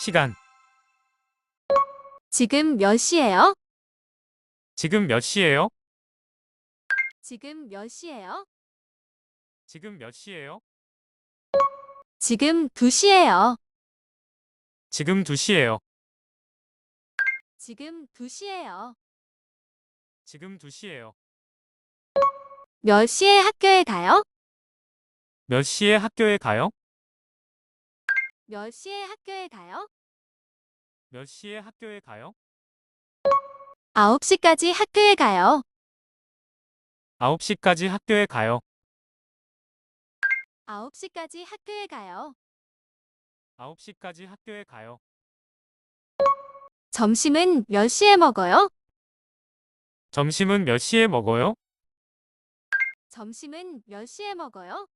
시간. 지금 몇 시예요? 지금 몇 시예요? 지금 몇 시예요? 지금 몇 시예요? 지금 2시예요. 지금 2시예요. 지금 2시예요. 지금 2시예요. 몇 시에 학교에 가요? 몇 시에 학교에 가요? 몇 시에 학교에 가요? 몇 시에 학교에 가요? 9시까지 학교에 가요. 9시까지 학교에 가요. 9시까지 학교에 가요. 9시까지 학교에 가요. 점심은 몇 시에 먹어요? 점심은 몇 시에 먹어요? 점심은 몇 시에 먹어요?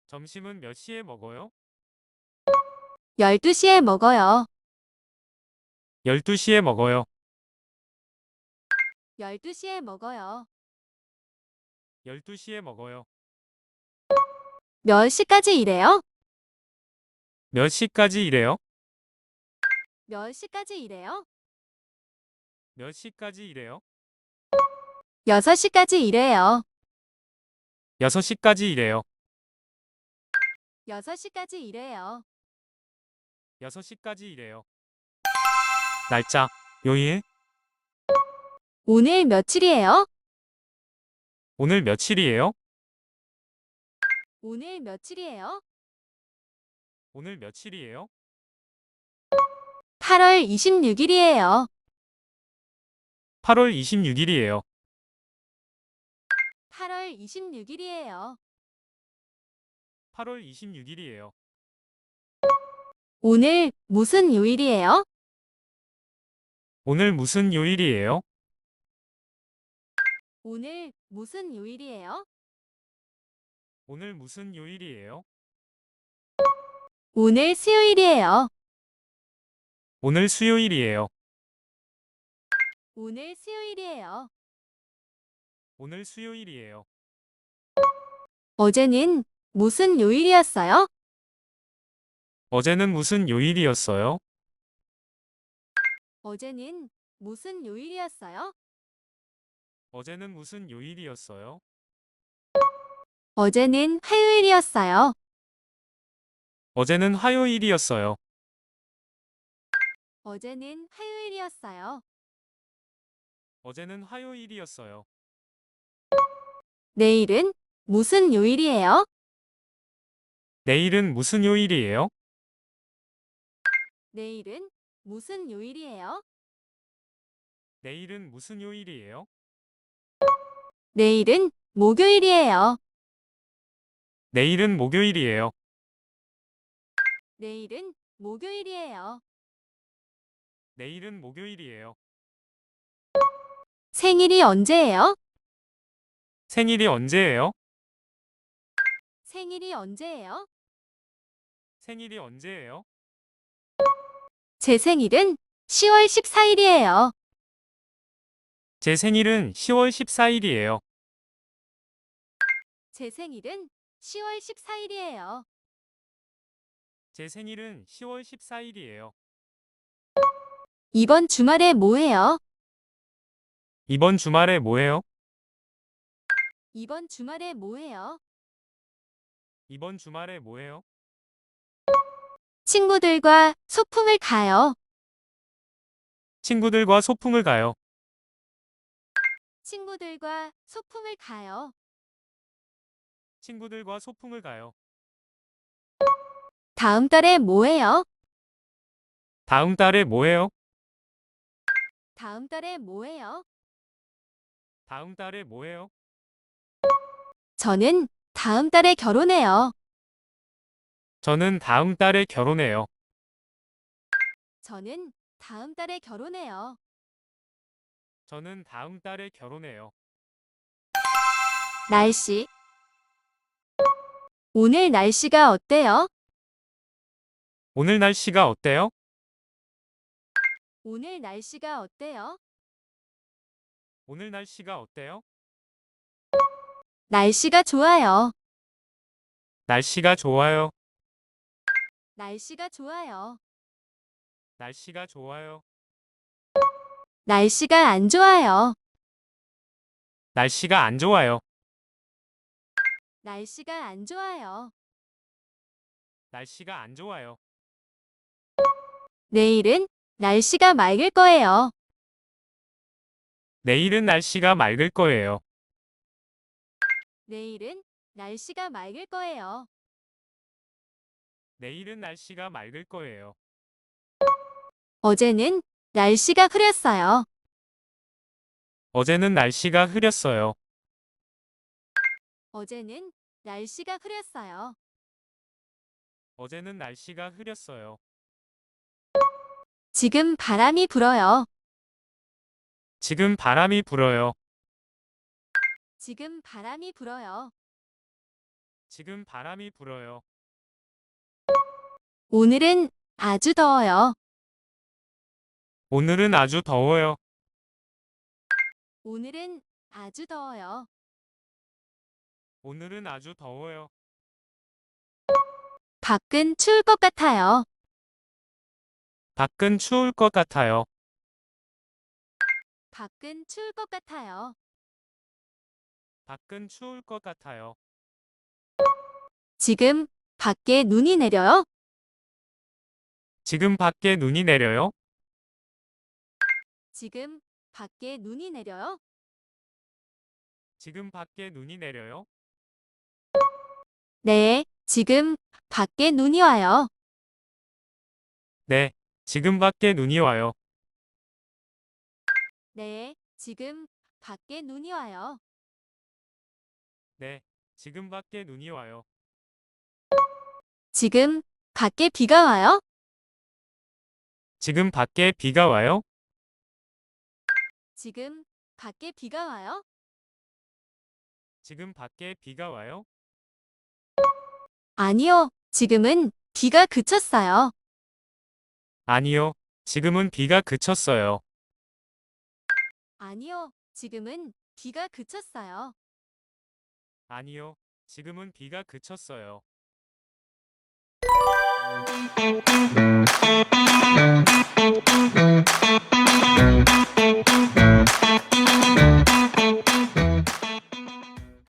점심은 몇 시에 먹어요? 12시에 먹어요. 12시에 먹어요. 12시에 먹어요. 12시에 먹어요. 몇 시까지 일해요? 몇 시까지 일해요? 몇 시까지 일해요? 몇 시까지 일해요? 6시까지 일해요. 6시까지 일해요. 6시까지 일해요. 6시까지 일해요. 날짜, 요일, 오늘 며칠이에요? 오늘 며칠이에요? 오늘 며칠이에요? 오늘 며칠이에요? 8월 26일이에요. 8월 26일이에요. 8월 26일이에요. 8월 26일이에요. 오늘 무슨 요일이에요? 오늘 무슨 요일이에요? 오늘 무슨 요일이에요? 오늘 무슨 요일이에요? 오늘 수요일이에요. 오늘 수요일이에요. 오늘 수요일이에요. 오늘 수요일이에요. 어제는 무슨 요일이었어요? 어제는 무슨 요일이었어요? 어제는 무슨 요일이었어요? 어제는 무슨 요일이었어요? 어제는 화요일이었어요. 어제는 화요일이었어요. 어제는 화요일이었어요. 어제는 화요일이었어요. 내일은 무슨 요일이에요? 내일은 무슨 요일이에요? 내일은 무슨 요일이에요? 내일은 무슨 요일이에요? 내일은 목요일이에요. 내일은 목요일이에요. 내일은 목요일이에요. 내일은 목요일이에요. 생일이 언제예요? 생일이 언제예요? 생일이 언제예요? 생일이 언제예요? 제 생일은 10월 14일이에요. 제 생일은 10월 14일이에요. 제 생일은 10월 14일이에요. 제 생일은 10월 14일이에요. 이번 주말에 뭐 해요? 이번 주말에 뭐해요? 이번 주말에 뭐 해요? 이번 주말에 뭐해요? 친구들과 소풍을 가요. 친구들과 소풍을 가요. 친구들과 소풍을 가요. 친구들과 소풍을 가요. 다음 달에 뭐 해요? 다음 달에 뭐해요? 다음 달에 뭐 해요? 다음 달에 뭐해요? 저는 다음 달에 결혼해요. 저는 다음 달에 결혼해요. 저는 다음 달에 결혼해요. 저는 다음 달에 결혼해요. 날씨. 오늘 날씨가 어때요? 오늘 날씨가 어때요? 오늘 날씨가 어때요? 오늘 날씨가 어때요? 날씨가 좋아요. 날씨가 좋아요. 날씨가 좋아요. 날씨가 좋아요. 날씨가 안 좋아요. 날씨가 안 좋아요. 날씨가 안 좋아요. 날씨가 안 좋아요. 내일은 날씨가 맑을 거예요. 내일은 날씨가 맑을 거예요. 내일은 날씨가 맑을 거예요. 내일은 날씨가 맑을 거예요. 어제는 날씨가 흐렸어요. 어제는 날씨가 흐렸어요. 어제는 날씨가 흐렸어요. 어제는 날씨가 흐렸어요. 지금 바람이 불어요. 지금 바람이 불어요. 지금 바람이 불어요. 지금 바람이 불어요. 오늘은 아주 더워요. 오늘은 아주 더워요. 오늘은 아주 더워요. 오늘은 아주 더워요. 밖은 추울 것 같아요. 밖은 추울 것 같아요. 밖은 추울 것 같아요. 밖은 추울 것 같아요. 지금 밖에 눈이 내려요. 지금 밖에 눈이 내려요. 지금 밖에 눈이 내려요. 지금 밖에 눈이 내려요. 네, 지금 밖에 눈이 와요. 네, 지금 밖에 눈이 와요. 네, 지금 밖에 눈이 와요. 네, 지금 밖에 눈이 와요. 지금 밖에 비가 와요. 지금 밖에 비가 와요. 지금 밖에 비가 와요. 지금 밖에 비가 와요. 아니요, 지금은 비가 그쳤어요. 아니요, 지금은 비가 그쳤어요. 아니요, 지금은 비가 그쳤어요. 아니요, 지금은 비가 그쳤어요.